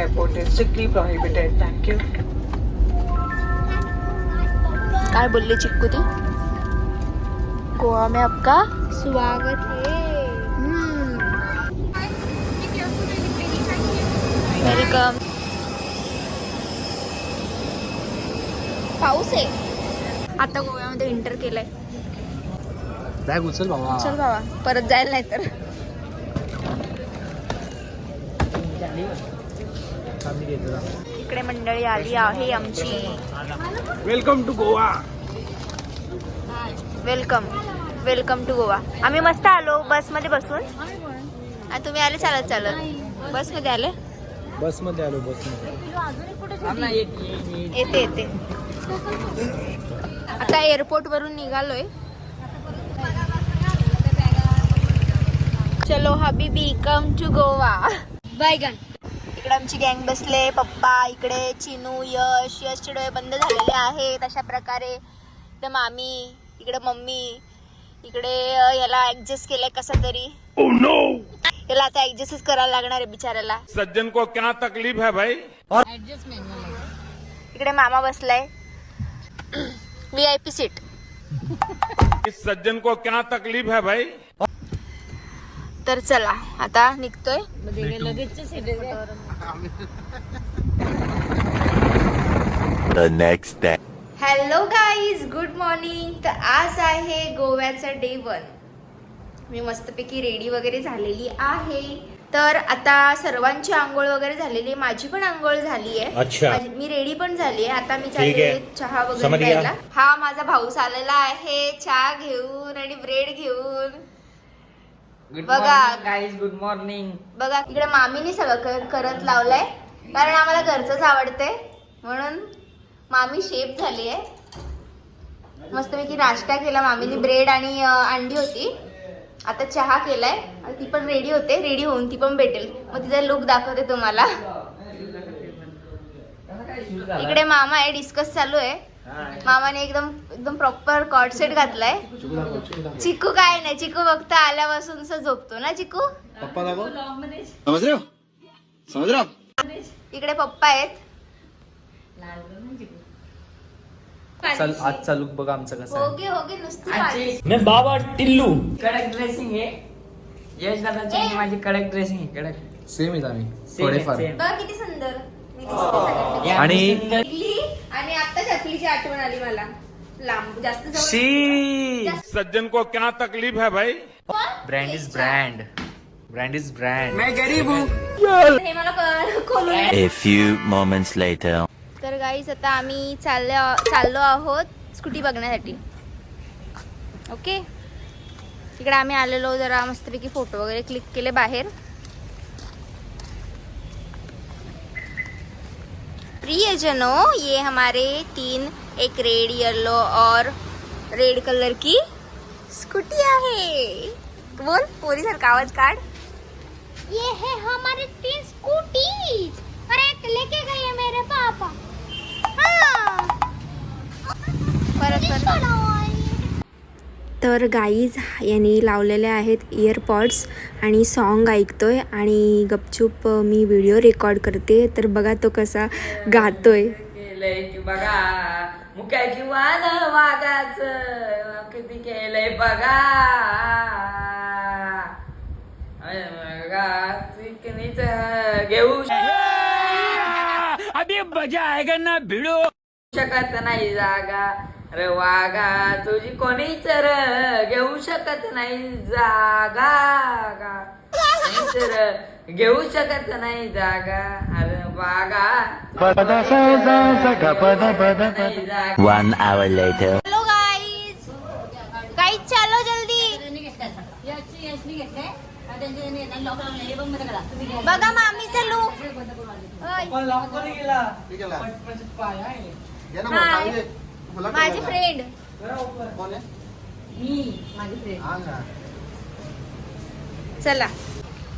airport is strictly prohibited. Thank you. काय बोलली चिक्कू ती? गोवा में आपका स्वागत है. वेलकम. पाऊस आहे आता गोव्यामध्ये एंटर केलंय. बॅग उचल बाबा. चल बाबा परत जायला नाही तर. इकडे मंडळी आली आहे आमची. Welcome to Goa. Welcome welcome to Goa. आम्ही मस्त आलो बसमध्ये बसून. आणि तुम्ही आले चालत चालत. बसमध्ये आले. बसमध्ये आलो बसमध्ये. येते येते. आता एअरपोर्ट वरून निघालोय. चलो हबीबी कम टू गोवा. बैगन. इकडे आमची गँग बसले. पप्पा इकडे, चिनू, यशचे डोळे बंद झालेले आहेत अशा प्रकारे. इकडे मामी, इकडे मम्मी, इकडे याला ऍडजस्ट केलंय कसा तरी. याला आता ऍडजस्टच करायला लागणार आहे बिचाराला. सज्जन को क्या तकलीफ है भाई? इकडे मामा बसलाय VIP सीट. इस सज्जन को क्या तकलीफ है भाई? तर चला आता निघतोय. The next day. Hello guys, good morning. तर आज आहे गोव्याचा डे 1. मी मस्तपैकी रेडी वगैरे झालेली आहे. तर आता सर्वांची आंघोळ वगैरे झालेली आहे. माझी पण आंघोळ झाली आहे. मी रेडी पण झाली आहे. आता मी चालले चहा वगैरे प्यायला. हा माझा भाऊ आलेला आहे चहा घेऊन आणि ब्रेड घेऊन. बघा गाईज, गुड मॉर्निंग. बघा इकडे मामीने सगळं करत लावलंय कारण आम्हाला घरचंच आवडतंय म्हणून. मामी शेफ झाली आहे. मस्तपैकी नाश्ता केला मामीने. ब्रेड आणि अंडी होती. आता चहा केलाय. ती पण रेडी होते. रेडी होऊन ती पण भेटेल. मग तिचा लुक दाखवते तुम्हाला. इकडे मामा आहे. डिस्कस चालू आहे. मामाने एकदम एकदम प्रॉपर कॉर्ड सेट घातलाय. चिकू काय नाही. चिकू फक्त आल्यापासून झोपतो ना चिकू. पप्पा दाखव. समझ रहे हो? समझ रहे हो? इकडे पप्पा आहेत. चल आजचा लुक बघा आमचा कसा आहे. होगे होगे नुसती पार्टी. मैं बाबा टिल्लू. कडक ड्रेसिंग आहे. यश दादाची आणि माझी कडक ड्रेसिंग आहे. कडक सेम आहेत आम्ही Same थोडेफार. आहे, same. बघ किती सुंदर. मी दिसते सगळ्यांना. आणि इडली आणि आता चकलीची आठवण आली मला. लांब जास्त जवळ. शी सज्जन को क्या तकलीफ है भाई? Brand is brand. Brand is brand. मैं गरीब हूँ. हे मला खोलून. A few moments later. तर गाईज आता आम्ही चाललो आहोत स्कूटी बघण्यासाठी. ओके. इकडे आम्ही आलेलो जरा मस्तपैकी फोटो वगैरे क्लिक केले बाहेर. प्रियजनों, ये हमारे 3 एक रेड, येलो और रेड कलर की स्कूटी आहे. बोल पोरी सारखा आवाज काढ. ये है हमारे 3 स्कूटीज और एक लेके गए हैं मेरे पापा. तर गाईज यांनी लावलेले आहेत इयरपॉड्स आणि सॉन्ग ऐकतोय आणि गपचूप मी व्हिडिओ रेकॉर्ड करते. तर बघा तो कसा गातोय. केलंय की बघा मुक्याची वान वागाच किती केलंय बघा. चिकनीच घेऊ अभी मजा आएगा ना भिडो. शकत नाही जागा रे वागा तुझी कोणीच र घेऊ शकत नाही जागा. कोणीच र घेऊ शकत नाही जागा. अरे वागा. 1 hour later. Hello guys. Guys चालो जल्दी. बघा मामीचा लुक. माझी फ्रेंड. चला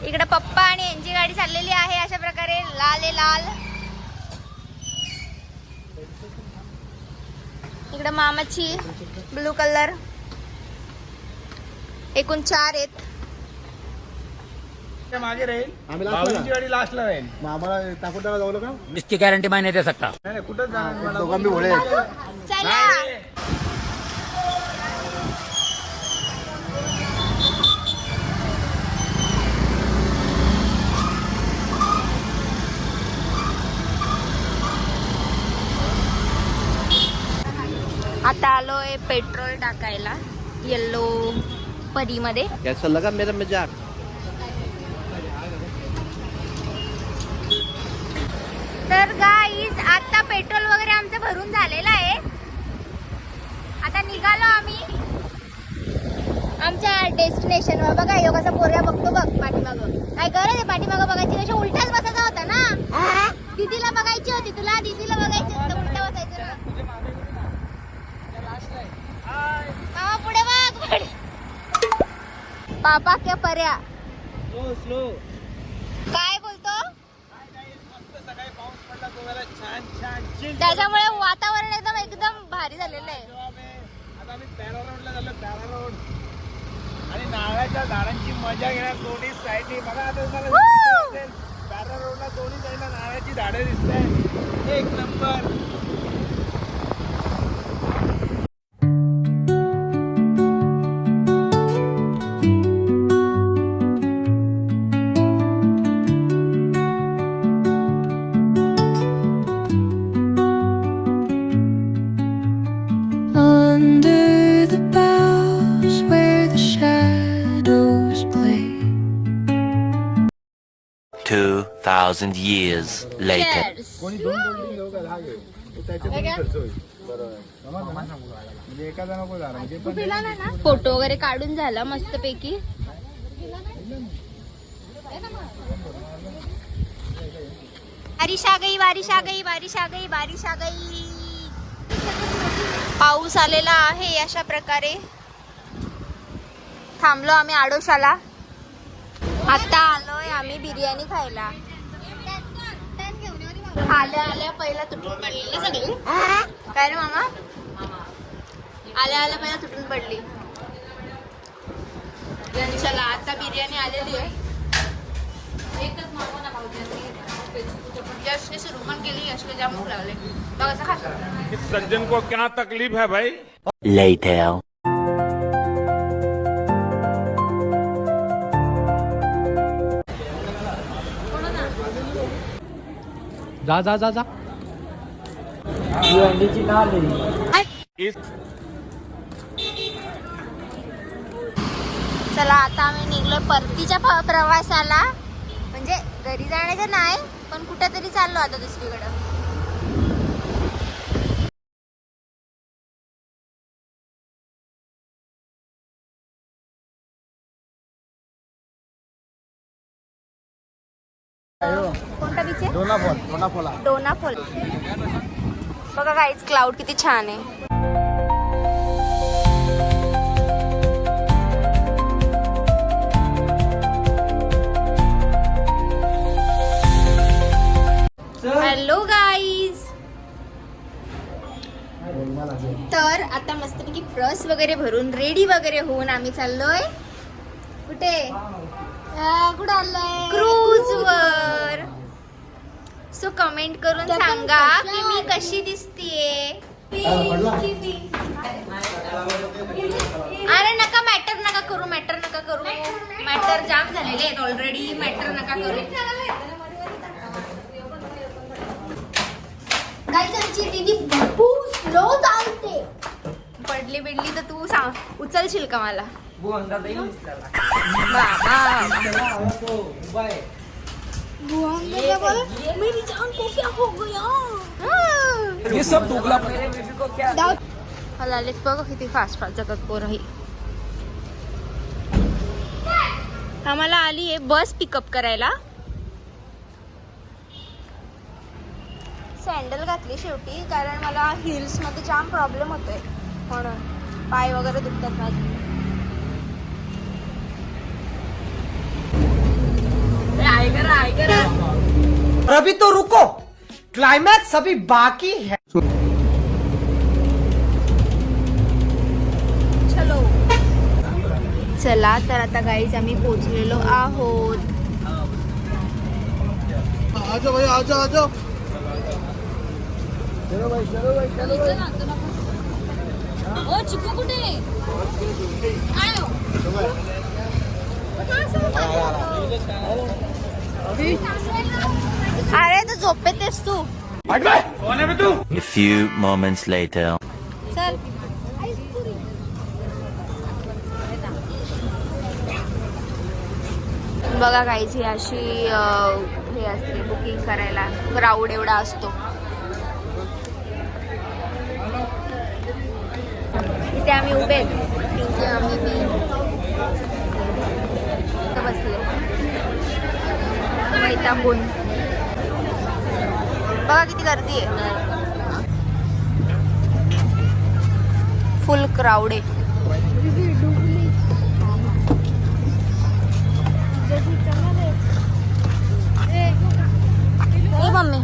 इकडे पप्पा आणि यांची गाडी चाललेली आहे अशा प्रकारे. लाल आहे लाल. इकडे मामाची ब्लू कलर. एकूण 4 आहेत. मागे राहील आम्ही भाऊंची गाडी लास्टला राहील. मग आम्हाला टाकून टाका जाऊ का इसकी गारंटी मैं नहीं दे सकता. नाही कुठं जाणार मला दोघांनी भोळे आहेत. चला आता आलोय पेट्रोल टाकायला येल्लो परीमध्ये. कैसा लगा मेरा मजाक. तर गाईज आता पेट्रोल वगैरे आमचं भरून झालेलं आहे. आता निघालो आम्ही आमच्या डेस्टिनेशनवर. बघा यो कसा पोरगा बघतो बघ पाठीमागं. काय गरज आहे पाठीमागं बघायची, कशा उलटाच बसायचा होता ना. दीदीला बघायची होती, तुला दीदीला बघायची होती, उलटा बसायचं ना. मामा पुढे बघ पुढे. पापा क्या पर्या स्लो काय बोलतो. सकाळी पाऊस पडला गोव्याला छान छान chill. त्याच्यामुळे वातावरण एकदम एकदम भारी झालेलं आहे. आता आम्ही पॅरा रोडला झालो. पॅरा रोड आणि नारळाच्या झाडांची मजा घेणार दोन्ही साईडनी. बघा आता तुम्हाला दिसत असेल, पॅरा रोडला दोन्ही साईडला नारळाची झाडं दिसत आहेत. एक number. Under the boughs where the shadows play. 2,000 years later. Cheers. कोणी 2 कोल्ड्रिंक घेऊ का 10 घेऊ त्याच्यात खर्च होईल. बरोबर म्हणजे एखादा नको झाला म्हणजे पण फोटो वगैरे काढून झाला मस्त पैकी. बारिश आ गई बारिश आ गई बारिश आ गई बारिश आ गई. पाऊस आलेला आहे अशा प्रकारे. थांबलो आम्ही आडोशाला. आता आलोय आम्ही बिर्याणी खायला. आल्या आल्या पहिला तुटून पडलेली सगळी. काय रे मामा. आल्या आल्या पहिला तुटून पडली. चला आता बिर्याणी आलेली आहे. यशने सुरू पण केली. यशने जाम भूक लागले. बघा खा. इस सज्जन को क्या तकलीफ है भाई. Later. जा जा जा जा. इस चला आता आम्ही निघलो परतीच्या प्रवासाला. म्हणजे घरी जाण्याचं नाही पण कुठेतरी चाललो आता दुसरीकडे. कोणता बीच आहे. डोनाफोल. बघा काहीच क्लाउड किती छान आहे. Hello guys. तर आता मस्तपैकी ब्रश वगैरे भरून रेडी वगैरे होऊन आम्ही चाललोय कुठे. कुठे आलोय. क्रूज वर. सो कमेंट करून सांगा की मी कशी दिसतीये. अरे नका मॅटर नका करू. मॅटर जाम झालेले आहेत ऑलरेडी. मॅटर नका करू. आमची दीदी भरपूर स्लो चालते. पडली बिडली तर तू सांग उचलशील का मला. मेरी जान को क्या हो गया. ये सब दोगला. हलालेत बघ किती फास्ट जातात पोरही. आम्हाला आली आहे बस पिकअप करायला. सँडल घातली शेवटी कारण मला हिल्स मध्ये जाम प्रॉब्लेम होतोय म्हणून. पाय वगैरे दुखतात माझे. अभी तो रुको, क्लाइमैक्स अभी बाकी है. चला तर आता गाईज आम्ही पोहोचलेलो आहोत. आजा भाई आजा आजा चलो भाई चलो भाई चलो भाई ओ चिकू कुठे आयो अरे तू झोपेतेस तू A few moments later. चल बघा काहीच ही अशी हे असते बुकिंग करायला क्राऊड एवढा असतो इथे आम्ही उभे इथे आम्ही मी इथं बसले वैतागून बघा किती गर्दी आहे फुल क्राऊड आहे ए मम्मी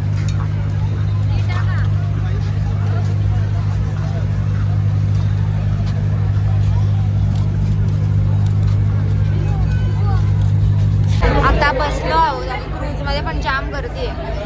आता बसलो आहोत आणि क्रूज मध्ये पण जाम गर्दी आहे